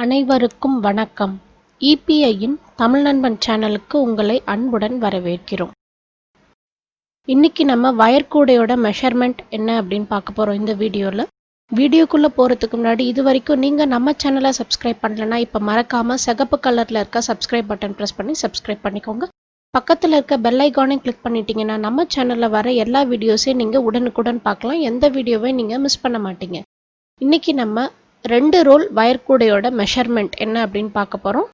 அனைவருக்கும் வணக்கம். EPIயின் தமிழ் நண்பன் சேனலுக்கு உங்களை அன்புடன் வரவேற்கிறோம். இன்னைக்கு நம்ம வயர் கூடையோட மெஷர்மெண்ட் என்ன அப்படின்னு பார்க்க போறோம் இந்த வீடியோல. வீடியோக்குள்ள போறதுக்கு முன்னாடி இது வரைக்கும் நீங்க நம்ம சேனலை சப்ஸ்கிரைப் பண்ணலனா இப்ப மறக்காம சிகப்பு கலர்ல இருக்க சப்ஸ்கிரைப் பட்டன் பிரஸ் பண்ணி சப்ஸ்கிரைப் பண்ணிக்கோங்க. பக்கத்துல இருக்க பெல் ஐகானை கிளிக் பண்ணிட்டீங்கன்னா நம்ம சேனல்ல வர எல்லா வீடியோஸையும் நீங்க உடனுக்குடன் பார்க்கலாம். எந்த வீடியோவை நீங்க மிஸ் பண்ண மாட்டீங்க. இன்னைக்கு நம்ம 2 ரோல் வயர் கூடையோட மெஷர்மெண்ட் என்ன அப்படின்னு பார்க்க போறோம்.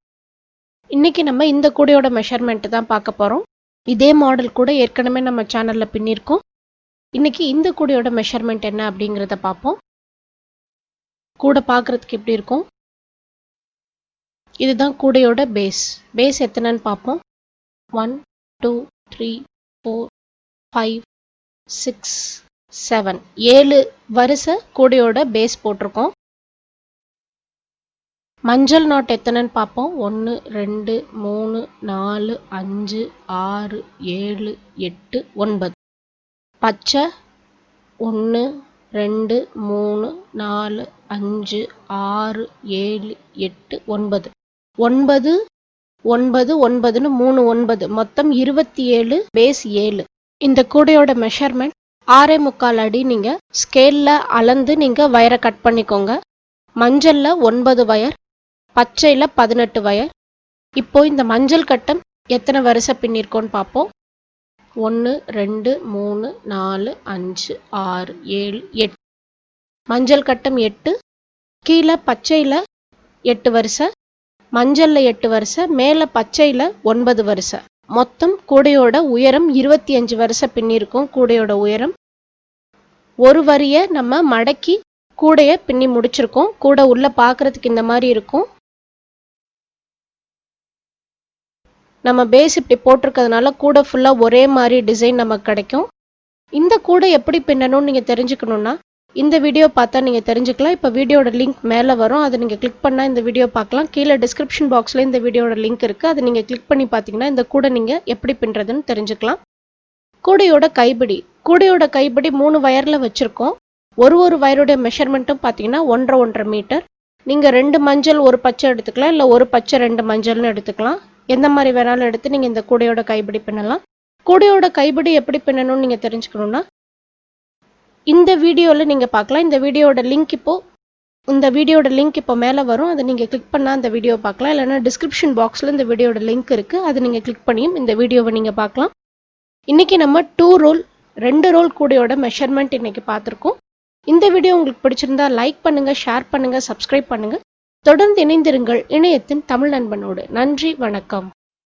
இன்னைக்கு நம்ம இந்த கூடையோட மெஷர்மெண்ட் தான் பார்க்க போறோம். இதே மாடல் கூட ஏற்கனவே நம்ம சேனல்ல பின்னிருக்கோம். இன்னைக்கு இந்த கூடையோட மெஷர்மெண்ட் என்ன அப்படிங்கறத பார்ப்போம். கூடை பார்க்கிறதுக்கு எப்படி இருக்கும்? இதுதான் கூடையோட பேஸ். பேஸ் எத்தனைன்னு பார்ப்போம். 1 2 3 4 5 6 7 7 வரிசை கூடையோட பேஸ் போட்டிருக்கோம். மஞ்சள் நாட் எத்தனைன்னு பார்ப்போம். 1 2 3 4 5 6 7 8 9. பச்சை 1 2 3 4 5 6 7 8 9. 9 9 9ன்னு 3 9 மொத்தம் 27 பேஸ் 7. இந்த கூடையோட மெஷர்மெண்ட் 6.25 அடி. நீங்க ஸ்கேல்ல அளந்து நீங்க வயரை கட் பண்ணிக்கோங்க. மஞ்சள்ல 9 வயர், பச்சையில 18 வயர். இப்போ இந்த மஞ்சள் கட்டம் எத்தனை வரிசை பின்னிருக்கோன்னு பார்ப்போம். 1 2 3 4 5 6 7 8. மஞ்சள் கட்டம் 8. கீழே பச்சையில 8 வரிசை, மஞ்சள்ல 8 வரிசை, மேல பச்சையில 9 வரிசை. மொத்தம் கூடையோட உயரம் 25 வரிசை பின்னிருக்கோம். கூடையோட உயரம் ஒரு வரிய நம்ம மடக்கி கூடைய பின்னி முடிச்சிருக்கோம். கூடை உள்ள பார்க்கறதுக்கு இந்த மாதிரி இருக்கும். நம்ம பேஸ் இப்படி போட்டிருக்கிறதுனால கூடை ஃபுல்லா ஒரே மாதிரி டிசைன் நமக்கு கிடைக்கும். இந்த கூடை எப்படி பின்னணும்னு நீங்க தெரிஞ்சுக்கணும்னா இந்த வீடியோ பார்த்தா நீங்க தெரிஞ்சுக்கலாம். இப்போ வீடியோட லிங்க் மேலே வரும், அதை நீங்க கிளிக் பண்ணா இந்த வீடியோ பார்க்கலாம். கீழே டிஸ்கிரிப்ஷன் பாக்ஸ்ல இந்த வீடியோட லிங்க் இருக்கு, அதை நீங்க கிளிக் பண்ணி பார்த்தீங்கன்னா இந்த கூடை நீங்க எப்படி பின்றதுன்னு தெரிஞ்சுக்கலாம். கூடையோட கைப்பிடி. கூடையோட கைப்பிடி 3 வயர்ல வச்சிருக்கோம். ஒரு வயருடைய மெஷர்மெண்ட்டும் பார்த்தீங்கன்னா 1.5 1.5 மீட்டர். நீங்க 2 மஞ்சள் ஒரு பச்சை எடுத்துக்கலாம், இல்லை ஒரு பச்சை 2 மஞ்சள்னு எடுத்துக்கலாம். எந்த மாதிரி வேணாலும் எடுத்து நீங்க இந்த கூடையோட கைப்பிடி பின்னலாம். கூடையோட கைப்பிடி எப்படி பின்னணும்னு நீங்க தெரிஞ்சுக்கணும்னா இந்த வீடியோல நீங்க பார்க்கலாம். இந்த வீடியோட லிங்க் இப்போ மேலே வரும், அதை நீங்க கிளிக் பண்ணா இந்த வீடியோ பார்க்கலாம். இல்லைன்னா டிஸ்கிரிப்ஷன் பாக்ஸ்ல இந்த வீடியோட லிங்க் இருக்கு, அதை நீங்க கிளிக் பண்ணியும் இந்த வீடியோவை நீங்க பார்க்கலாம். இன்னைக்கு நம்ம 2 ரோல் கூடையோட மெஷர்மெண்ட் இன்னைக்கு பார்த்துருக்கோம். இந்த வீடியோ உங்களுக்கு பிடிச்சிருந்தா லைக் பண்ணுங்க, ஷேர் பண்ணுங்க, சப்ஸ்கிரைப் பண்ணுங்க. தொடர்ந்து இணைந்திருங்கள் இணையத்தின் தமிழ் நண்பனோடு. நன்றி, வணக்கம்.